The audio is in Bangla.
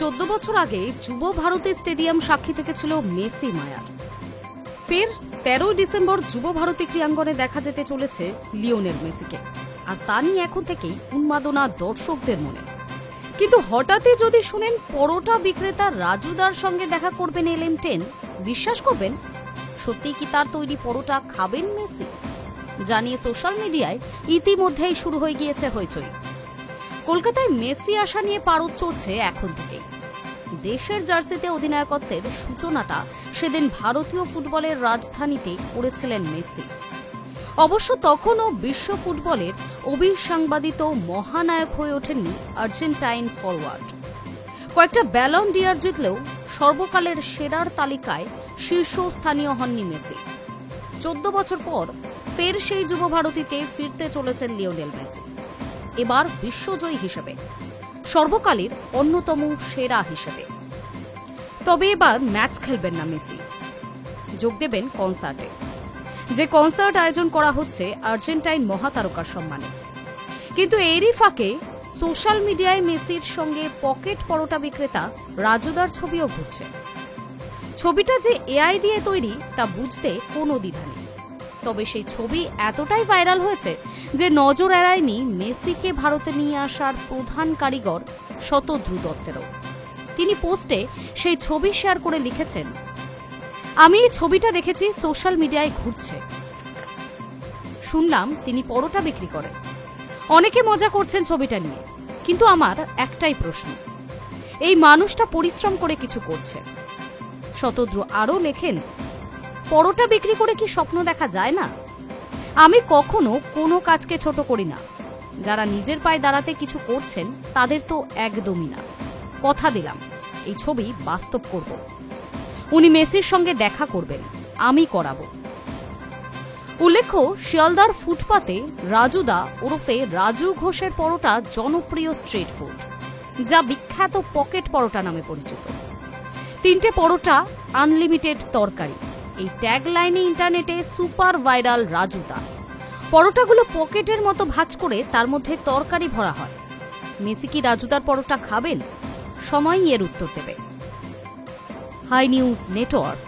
14 বছর আগে যুব ভারতী স্টেডিয়াম সাক্ষী থেকেছিল মেসি মায়ার। ফের 13 ডিসেম্বর যুব ভারতী ক্রীড়াঙ্গনে দেখা যেতে চলেছে লিওনেল মেসিকে, আর তা নিয়ে এখন থেকেই উন্মাদনা দর্শকদের মনে। কিন্তু হঠাৎই যদি শুনেন পরোটা বিক্রেতা রাজুদার সঙ্গে দেখা করবেন LM10, বিশ্বাস করবেন? সত্যি কি তার তৈরি পরোটা খাবেন মেসি? জানিয়ে সোশ্যাল মিডিয়ায় ইতিমধ্যেই শুরু হয়ে গিয়েছে হইচই। কলকাতায় মেসি আসা নিয়ে পারদ চড়ছে এখন থেকেই। দেশের জার্সিতে অধিনায়কত্বের সূচনাটা সেদিন ভারতীয় ফুটবলের রাজধানীতে করেছিলেন মেসি। অবশ্য তখনও বিশ্ব ফুটবলের অবিসংবাদিত মহানায়ক হয়ে ওঠেননি আর্জেন্টাইন ফরওয়ার্ড। কয়েকটা ব্যালন ডিয়ার জিতলেও সর্বকালের সেরার তালিকায় শীর্ষস্থানীয় হননি মেসি। 14 বছর পর ফের সেই যুব ভারতীতে ফিরতে চলেছেন লিওনেল মেসি, এবার বিশ্বজয়ী হিসেবে, সর্বকালের অন্যতম সেরা হিসেবে। তবে এবার ম্যাচ খেলবেন না মেসি, যোগ দেবেন কনসার্টে, যে কনসার্ট আয়োজন করা হচ্ছে আর্জেন্টাইন মহাতারকার সম্মানে। কিন্তু এরই ফাঁকে সোশ্যাল মিডিয়ায় মেসির সঙ্গে পকেট পরোটা বিক্রেতা রাজুদার ছবিও ঘুরছে। ছবিটা যে AI দিয়ে তৈরি তা বুঝতে কোনো দ্বিধা নেই। তবে সেই ছবি এতটাই ভাইরাল হয়েছে যে নজর এড়ায়নি মেসিকে ভারতে নিয়ে আসার প্রধান কারিগর শতদ্রু দত্তেরও। তিনি পোস্টে সেই ছবি শেয়ার করে লিখেছেন, আমি এই ছবিটা দেখেছি সোশ্যাল মিডিয়ায় ঘুরছে, শুনলাম তিনি পরোটা বিক্রি করেন, অনেকে মজা করছেন ছবিটা নিয়ে, কিন্তু আমার একটাই প্রশ্ন, এই মানুষটা পরিশ্রম করে কিছু করছে। শতদ্রু আরও লেখেন, পরোটা বিক্রি করে কি স্বপ্ন দেখা যায় না? আমি কখনো কোনো কাজকে ছোট করি না, যারা নিজের পায়ে দাঁড়াতে কিছু করছেন তাদের তো একদমই না। কথা দিলাম এই ছবি বাস্তব করব, উনি মেসির সঙ্গে দেখা করবেন, আমি করাবো। উল্লেখ্য, শিয়ালদার ফুটপাতে রাজুদা ওরফে রাজু ঘোষের পরোটা জনপ্রিয় স্ট্রিট ফুড, যা বিখ্যাত পকেট পরোটা নামে পরিচিত। 3টে পরোটা, আনলিমিটেড তরকারি, এই ট্যাগ লাইনে ইন্টারনেটে সুপার ভাইরাল রাজুদা। পরোটাগুলো পকেটের মতো ভাঁজ করে তার মধ্যে তরকারি ভরা হয়। মেসি কি রাজুদার পরোটা খাবেন? সময়ই এর উত্তর দেবে। Hi news network.